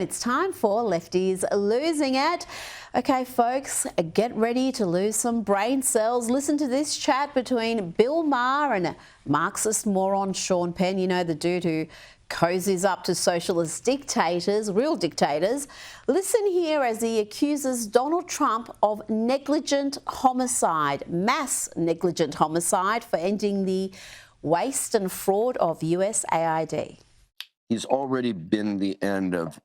It's time for Lefties Losing It. Okay, folks, get ready to lose some brain cells. Listen to this chat between Bill Maher and Marxist moron Sean Penn. You know, the dude who cozies up to socialist dictators, real dictators. Listen here as he accuses Donald Trump of negligent homicide, mass negligent homicide, for ending the waste and fraud of USAID. He's already been the end of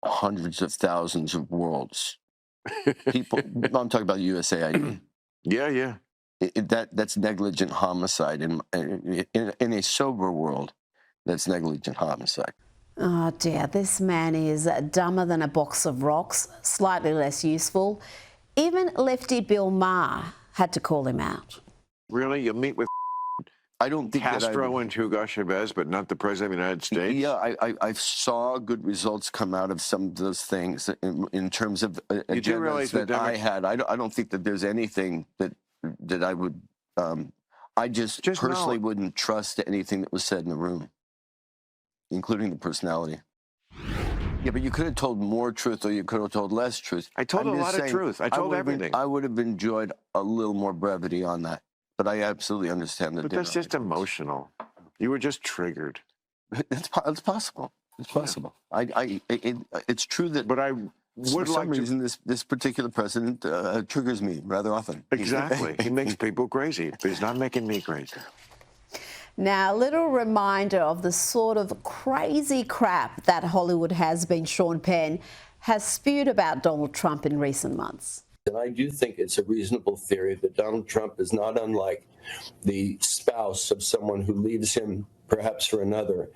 hundreds of thousands of worlds. People, I'm talking about USAID. Yeah. That's negligent homicide. In a sober world, that's negligent homicide. Oh dear, this man is dumber than a box of rocks, slightly less useful. Even lefty Bill Maher had to call him out. Really? You meet with I don't think Castro and Hugo Chavez, but not the President of the United States? Yeah, I saw good results come out of some of those things in terms of agendas that I had. I don't think that there's anything that I would... I just personally wouldn't trust anything that was said in the room, including the personality. Yeah, but you could have told more truth or you could have told less truth. I told a lot of truth. I told everything. I would have enjoyed a little more brevity on that. But I absolutely understand that. But that's just emotional. You were just triggered. It's possible. It's possible. It's true that. But I for would some like reason this particular president triggers me rather often. Exactly. He makes people crazy, but he's not making me crazy. Now, a little reminder of the sort of crazy crap that Hollywood has-been Sean Penn has spewed about Donald Trump in recent months. And I do think it's a reasonable theory that Donald Trump is not unlike the spouse of someone who leaves him perhaps for another,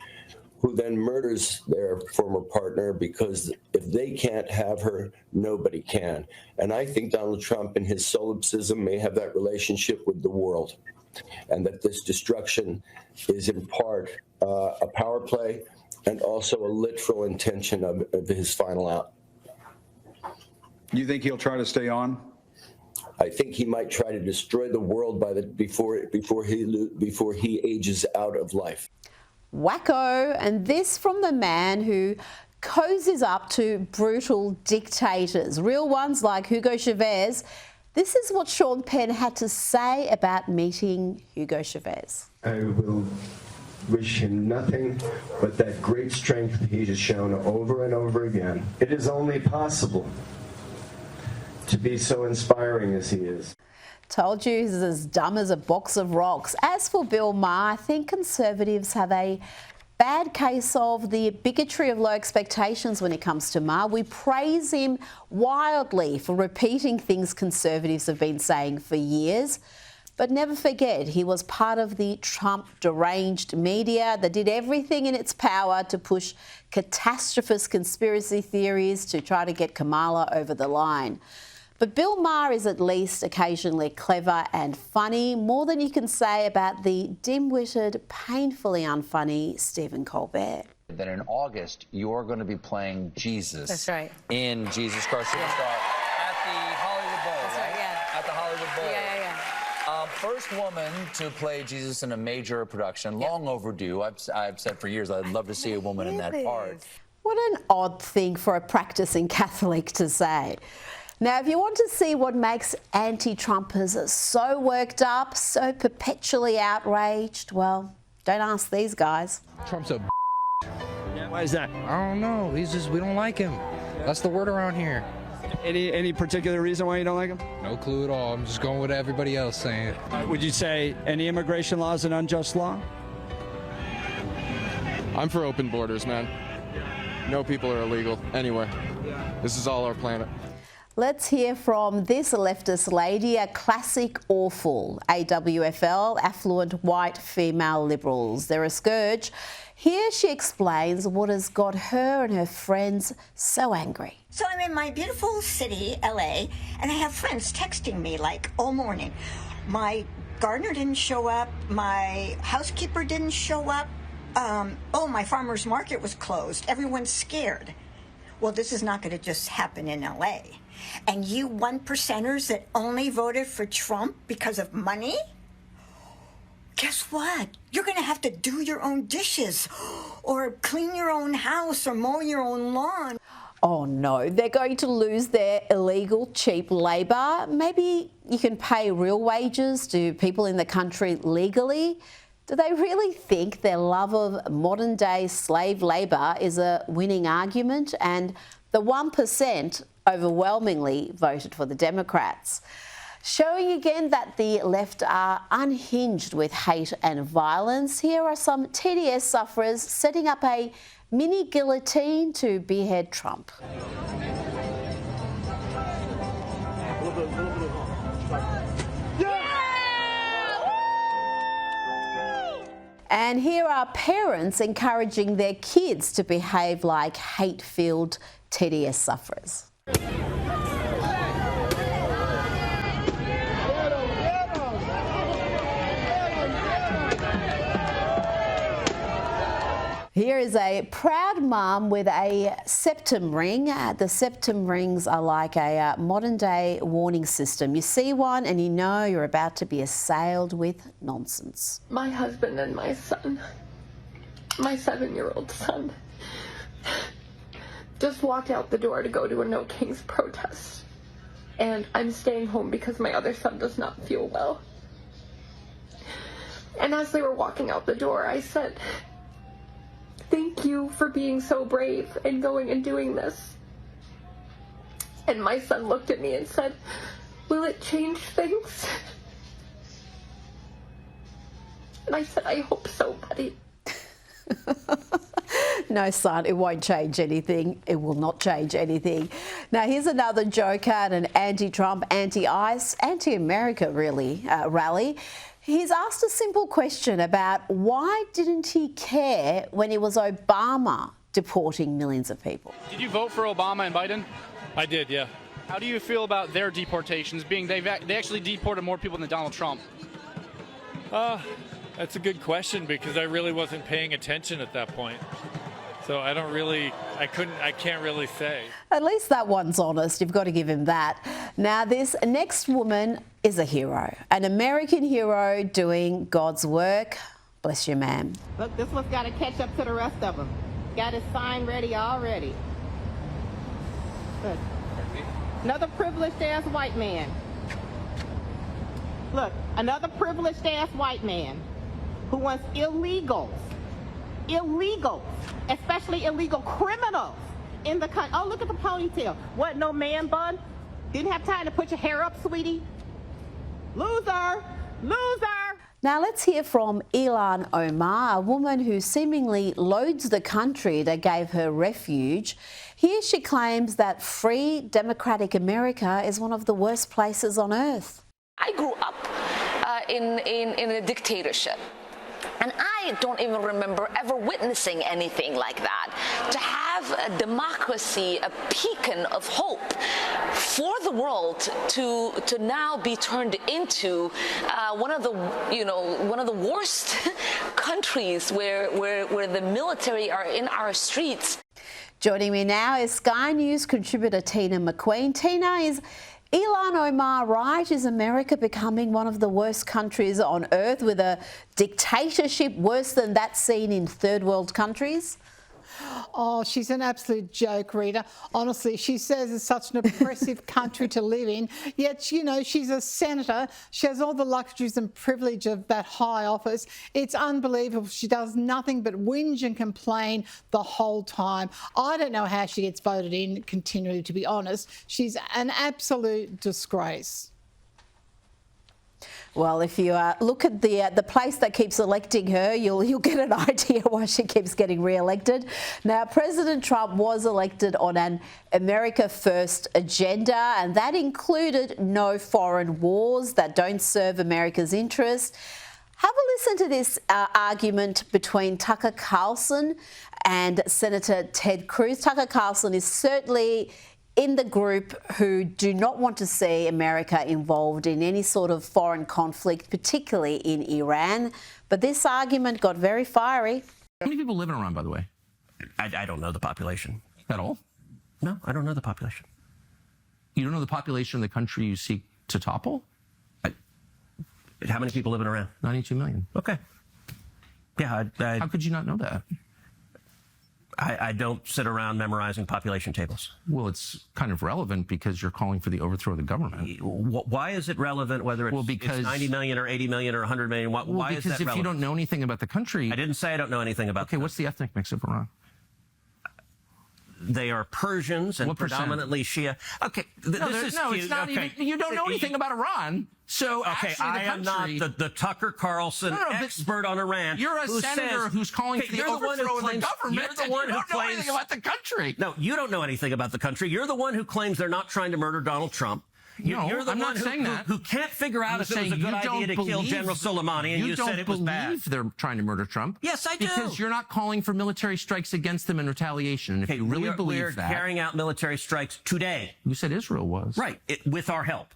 who then murders their former partner because if they can't have her, nobody can. And I think Donald Trump in his solipsism may have that relationship with the world, and that this destruction is in part a power play and also a literal intention of his final out. You think he'll try to stay on? I think he might try to destroy the world before he ages out of life. Wacko, and this from the man who cozies up to brutal dictators, real ones like Hugo Chavez. This is what Sean Penn had to say about meeting Hugo Chavez. I will wish him nothing but that great strength he has shown over and over again. It is only possible to be so inspiring as he is. Told you he's as dumb as a box of rocks. As for Bill Maher, I think Conservatives have a bad case of the bigotry of low expectations when it comes to Maher. We praise him wildly for repeating things Conservatives have been saying for years. But never forget, he was part of the Trump deranged media that did everything in its power to push catastrophist conspiracy theories to try to get Kamala over the line. But Bill Maher is at least occasionally clever and funny, more than you can say about the dim-witted, painfully unfunny Stephen Colbert. That in August, you're going to be playing Jesus. That's right. In Jesus Christ Superstar at the Hollywood Bowl, That's right, yeah. At the Hollywood Bowl. Yeah. First woman to play Jesus in a major production, long overdue. I've said for years I'd love to see a woman in that part. What an odd thing for a practicing Catholic to say. Now, if you want to see what makes anti-Trumpers so worked up, so perpetually outraged, well, don't ask these guys. Trump's a Why is that? I don't know. We don't like him. That's the word around here. Any particular reason why you don't like him? No clue at all. I'm just going with everybody else saying. Would you say any immigration law is an unjust law? I'm for open borders, man. No people are illegal anywhere. This is all our planet. Let's hear from this leftist lady, a classic awful. AWFL, affluent white female liberals. They're a scourge. Here she explains what has got her and her friends so angry. So I'm in my beautiful city, LA, and I have friends texting me like all morning. My gardener didn't show up. My housekeeper didn't show up. Oh, my farmer's market was closed. Everyone's scared. Well, this is not going to just happen in LA. And you 1%ers that only voted for Trump because of money? Guess what? You're going to have to do your own dishes or clean your own house or mow your own lawn. Oh no, they're going to lose their illegal cheap labour. Maybe you can pay real wages to people in the country legally. Do they really think their love of modern day slave labour is a winning argument? And the 1% overwhelmingly voted for the Democrats. Showing again that the left are unhinged with hate and violence, here are some TDS sufferers setting up a mini guillotine to behead Trump. And here are parents encouraging their kids to behave like hate-filled TDS sufferers. Here is a proud mum with a septum ring. The septum rings are like a modern-day warning system. You see one and you know you're about to be assailed with nonsense. My husband and my son, my 7-year-old son, just walked out the door to go to a No Kings protest. And I'm staying home because my other son does not feel well. And as they were walking out the door, I said, "Thank you for being so brave and going and doing this." And my son looked at me and said, "Will it change things?" And I said, "I hope so, buddy." No, son, it won't change anything. It will not change anything. Now, here's another joker at an anti-Trump, anti-ICE, anti-America, really, rally. He's asked a simple question about why didn't he care when it was Obama deporting millions of people. Did you vote for Obama and Biden? I did, yeah. How do you feel about their deportations, being they actually deported more people than Donald Trump? That's a good question because I really wasn't paying attention at that point. So I can't really say. At least that one's honest. You've got to give him that. Now, this next woman is a hero, an American hero doing God's work. Bless you, ma'am. Look, this one's got to catch up to the rest of them. Got his sign ready already. Look, another privileged-ass white man. Look, another privileged-ass white man who wants illegals, especially illegal criminals in the country. Oh, look at the ponytail. What, no man bun? Didn't have time to put your hair up, sweetie? Loser! Loser! Now let's hear from Ilhan Omar, a woman who seemingly loads the country that gave her refuge. Here she claims that free, democratic America is one of the worst places on earth. I grew up in a dictatorship. And I don't even remember ever witnessing anything like that. To have a democracy, a beacon of hope for the world to now be turned into one of the worst countries where the military are in our streets. Joining me now is Sky News contributor Tina McQueen. Tina, is Ilhan Omar right? Is America becoming one of the worst countries on earth with a dictatorship worse than that seen in third world countries? Oh, she's an absolute joke, Rita. Honestly, she says it's such an oppressive country to live in, yet, you know, she's a senator. She has all the luxuries and privilege of that high office. It's unbelievable. She does nothing but whinge and complain the whole time. I don't know how she gets voted in continually, to be honest. She's an absolute disgrace. Well, if you look at the place that keeps electing her, you'll get an idea why she keeps getting re-elected. Now, President Trump was elected on an America First agenda, and that included no foreign wars that don't serve America's interests. Have a listen to this argument between Tucker Carlson and Senator Ted Cruz. Tucker Carlson is certainly in the group who do not want to see America involved in any sort of foreign conflict, particularly in Iran. But this argument got very fiery. How many people live in Iran, by the way? I don't know the population. At all? No, I don't know the population. You don't know the population of the country you seek to topple? How many people live in Iran? 92 million. Okay. Yeah, how could you not know that? I don't sit around memorizing population tables. Well, it's kind of relevant because you're calling for the overthrow of the government. Why is it relevant whether it's, it's 90 million or 80 million or 100 million? Why is that relevant? Because if you don't know anything about the country... I didn't say I don't know anything about Okay, what's the ethnic mix of Iran? They are Persians and What percent? predominantly Shia. Okay, it's not even... You don't know anything about Iran. So okay, I am not the Tucker Carlson expert on Iran. You're a senator who's calling for the overthrow of the government. You're the one who don't know anything about the country. No, you don't know anything about the country. You're the one who claims they're not trying to murder Donald Trump. You're the I'm one not saying that. who can't figure out if it was a good idea to kill General Soleimani, and you said it was bad. You don't believe they're trying to murder Trump. Yes, I do. Because you're not calling for military strikes against them in retaliation. And if you really believe that... We're carrying out military strikes today. You said Israel was. Right, with our help.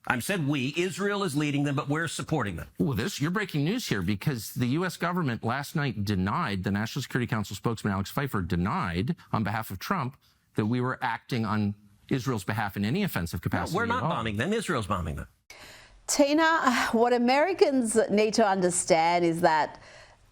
I said we. Israel is leading them, but we're supporting them. Well, you're breaking news here because the U.S. government last night denied, the National Security Council spokesman Alex Pfeiffer denied on behalf of Trump that we were acting on Israel's behalf in any offensive capacity. No, we're not bombing them. Israel's bombing them. Tina, what Americans need to understand is that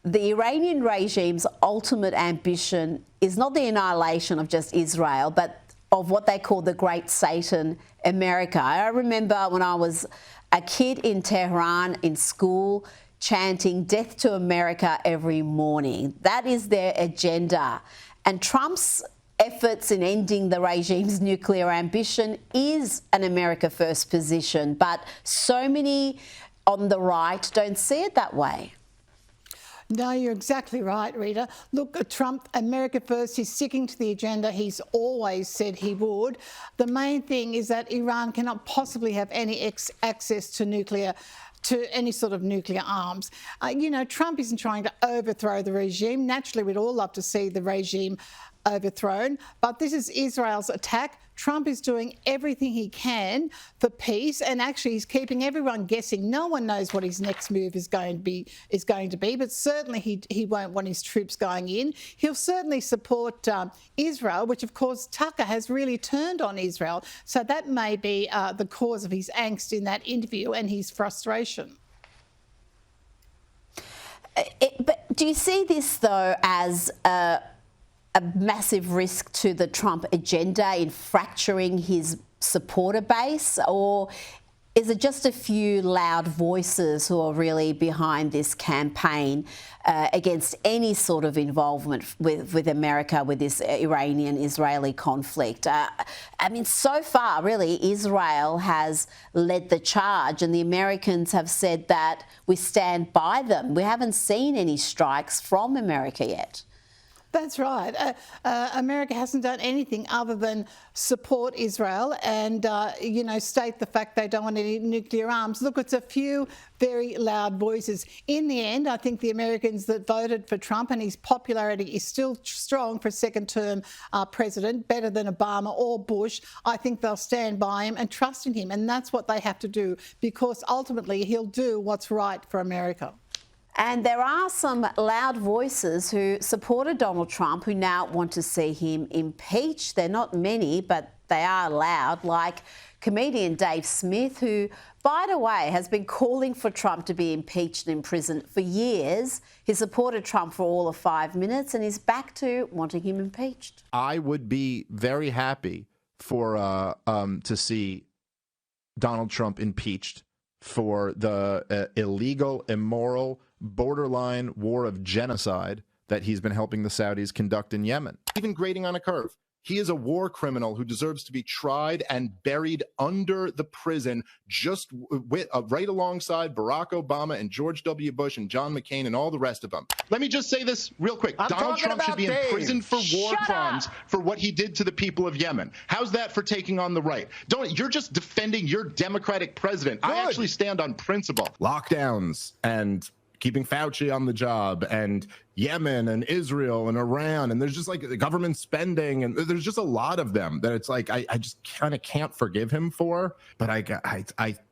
the Iranian regime's ultimate ambition is not the annihilation of just Israel, but of what they call the Great Satan, America. I remember when I was a kid in Tehran in school chanting "Death to America" every morning. That is their agenda. And Trump's efforts in ending the regime's nuclear ambition is an America First position, but so many on the right don't see it that way. No, you're exactly right, Rita. Look, Trump, America First, he's sticking to the agenda he's always said he would. The main thing is that Iran cannot possibly have any access to any sort of nuclear arms. Trump isn't trying to overthrow the regime. Naturally, we'd all love to see the regime overthrown, but this is Israel's attack. Trump is doing everything he can for peace, and actually he's keeping everyone guessing. No one knows what his next move is going to be, but certainly he won't want his troops going in. He'll certainly support Israel, which of course Tucker has really turned on Israel. So that may be the cause of his angst in that interview and his frustration. But do you see this though as a massive risk to the Trump agenda in fracturing his supporter base, or is it just a few loud voices who are really behind this campaign against any sort of involvement with America with this Iranian-Israeli conflict? So far, really, Israel has led the charge, and the Americans have said that we stand by them. We haven't seen any strikes from America yet. That's right. America hasn't done anything other than support Israel and, state the fact they don't want any nuclear arms. Look, it's a few very loud voices. In the end, I think the Americans that voted for Trump, and his popularity is still strong for second-term president, better than Obama or Bush, I think they'll stand by him and trust in him. And that's what they have to do, because ultimately he'll do what's right for America. And there are some loud voices who supported Donald Trump who now want to see him impeached. They're not many, but they are loud, like comedian Dave Smith, who, by the way, has been calling for Trump to be impeached and imprisoned for years. He supported Trump for all of 5 minutes and is back to wanting him impeached. I would be very happy for to see Donald Trump impeached for the illegal, immoral, borderline war of genocide that he's been helping the Saudis conduct in Yemen. Even grading on a curve. He is a war criminal who deserves to be tried and buried under the prison, just right alongside Barack Obama and George W. Bush and John McCain and all the rest of them. Let me just say this real quick. Donald Trump should be in prison for war crimes for what he did to the people of Yemen. How's that for taking on the right? You're just defending your Democratic president. Good. I actually stand on principle. Lockdowns and keeping Fauci on the job, and Yemen and Israel and Iran, and there's just like the government spending, and there's just a lot of them that it's like I just kind of can't forgive him for, but I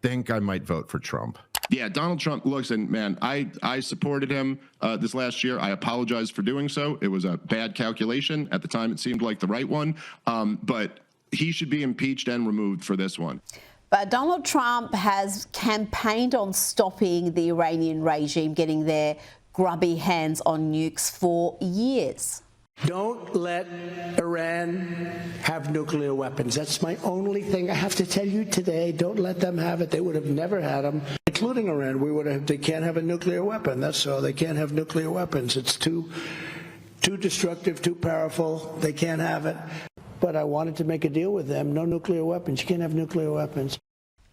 think I might vote for Trump. Yeah, Donald Trump, looks, and man, I supported him this last year. I apologize for doing so. It was a bad calculation. At the time, it seemed like the right one, but he should be impeached and removed for this one. But Donald Trump has campaigned on stopping the Iranian regime getting their grubby hands on nukes for years. Don't let Iran have nuclear weapons. That's my only thing I have to tell you today. Don't let them have it. They would have never had them, including Iran. They can't have a nuclear weapon. That's all. They can't have nuclear weapons. It's too destructive, too powerful. They can't have it. But I wanted to make a deal with them. No nuclear weapons. You can't have nuclear weapons.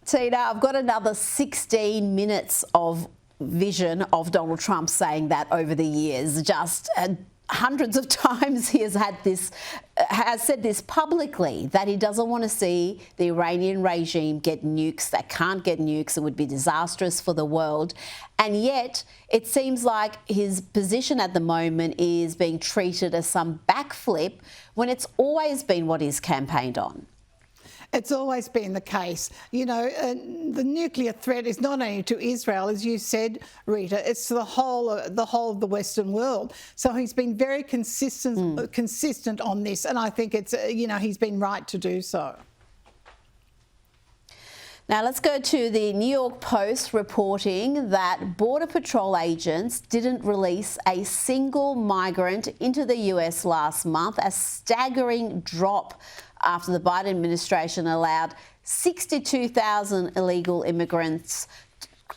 Tina, I've got another 16 minutes of vision of Donald Trump saying that over the years. Just hundreds of times he has said this publicly, that he doesn't want to see the Iranian regime get nukes. They can't get nukes. It would be disastrous for the world. And yet it seems like his position at the moment is being treated as some backflip when it's always been what he's campaigned on. It's always been the case. You know, the nuclear threat is not only to Israel, as you said, Rita, it's to the whole of the Western world. So he's been very consistent on this, and I think it's, you know, he's been right to do so. Now let's go to the New York Post reporting that Border Patrol agents didn't release a single migrant into the US last month, a staggering drop after the Biden administration allowed 62,000 illegal immigrants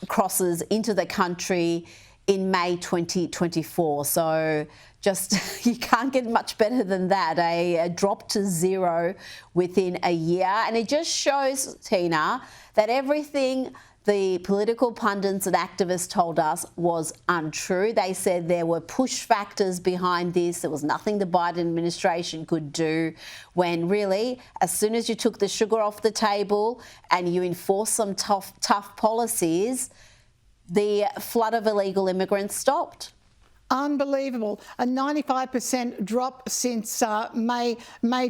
crosses into the country in May 2024. So just, you can't get much better than that, a drop to zero within a year. And it just shows, Tina, that everything the political pundits and activists told us was untrue. They said there were push factors behind this. There was nothing the Biden administration could do, when really, as soon as you took the sugar off the table and you enforced some tough policies, the flood of illegal immigrants stopped. Unbelievable. A 95% drop since May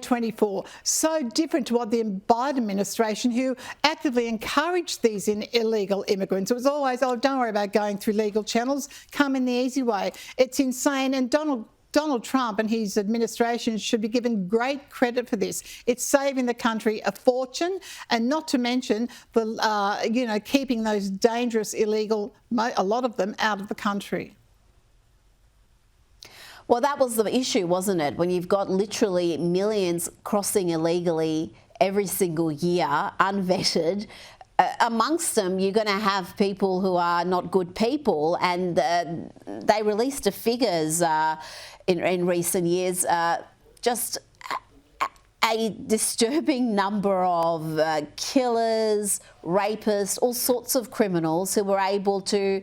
24. So different to what the Biden administration, who actively encouraged these illegal immigrants. It was always, oh, don't worry about going through legal channels, come in the easy way. It's insane. And Donald Trump and his administration should be given great credit for this. It's saving the country a fortune, and not to mention the, you know, keeping those dangerous illegal, a lot of them, out of the country. Well, that was the issue, wasn't it? When you've got literally millions crossing illegally every single year, unvetted, amongst them, you're going to have people who are not good people. And they released the figures in recent years, just a disturbing number of killers, rapists, all sorts of criminals who were able to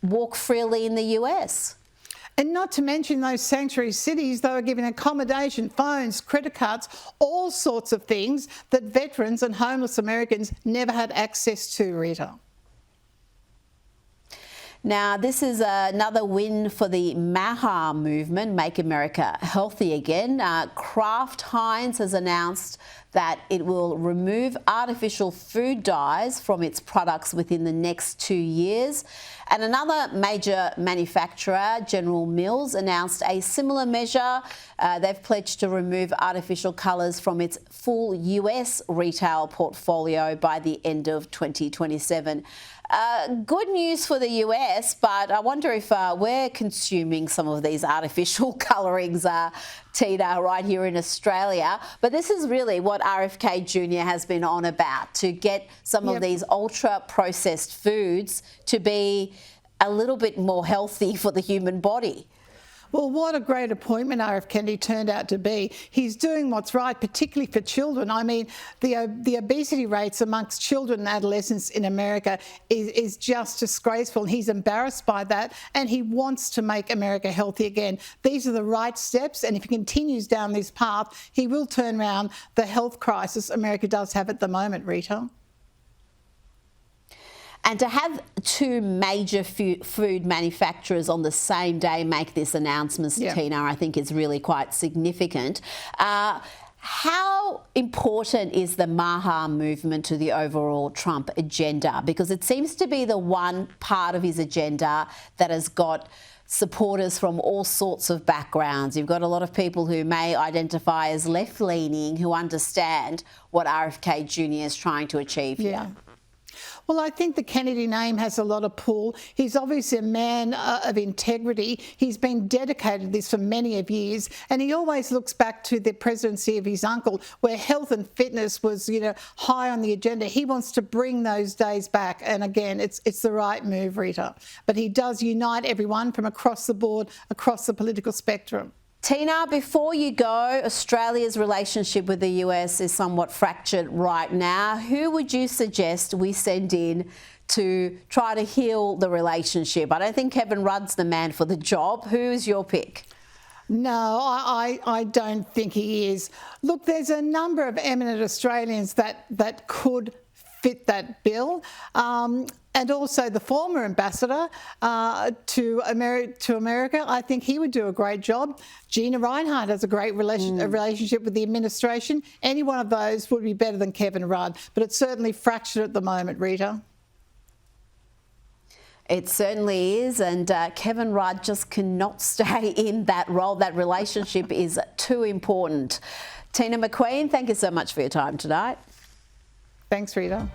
walk freely in the US. And not to mention those sanctuary cities, they were giving accommodation, phones, credit cards, all sorts of things that veterans and homeless Americans never had access to, Rita. Now, this is another win for the MAHA movement, Make America Healthy Again. Kraft Heinz has announced that it will remove artificial food dyes from its products within the next 2 years. And another major manufacturer, General Mills, announced a similar measure. They've pledged to remove artificial colours from its full US retail portfolio by the end of 2027. Good news for the US, but I wonder if we're consuming some of these artificial colourings, Tina, right here in Australia. But this is really what RFK Jr. has been on about, to get some of these ultra-processed foods to be a little bit more healthy for the human body. Well, what a great appointment RF Kennedy turned out to be. He's doing what's right, particularly for children. I mean, the obesity rates amongst children and adolescents in America is just disgraceful. He's embarrassed by that, and he wants to make America healthy again. These are the right steps, and if he continues down this path, he will turn around the health crisis America does have at the moment, Rita. And to have two major food manufacturers on the same day make this announcement, Tina, I think is really quite significant. How important is the MAHA movement to the overall Trump agenda? Because it seems to be the one part of his agenda that has got supporters from all sorts of backgrounds. You've got a lot of people who may identify as left-leaning, who understand what RFK Jr. is trying to achieve here. Well, I think the Kennedy name has a lot of pull. He's obviously a man of integrity. He's been dedicated to this for many of years, and he always looks back to the presidency of his uncle, where health and fitness was, high on the agenda. He wants to bring those days back, and again, it's the right move, Rita. But he does unite everyone from across the board, across the political spectrum. Tina, before you go, Australia's relationship with the US is somewhat fractured right now. Who would you suggest we send in to try to heal the relationship? I don't think Kevin Rudd's the man for the job. Who's your pick? No, I don't think he is. Look, there's a number of eminent Australians that could fit that bill. And also the former ambassador to America, I think he would do a great job. Gina Reinhardt has a great relationship with the administration. Any one of those would be better than Kevin Rudd, but it's certainly fractured at the moment, Rita. It certainly is, and Kevin Rudd just cannot stay in that role. That relationship is too important. Tina McQueen, thank you so much for your time tonight. Thanks, Rita.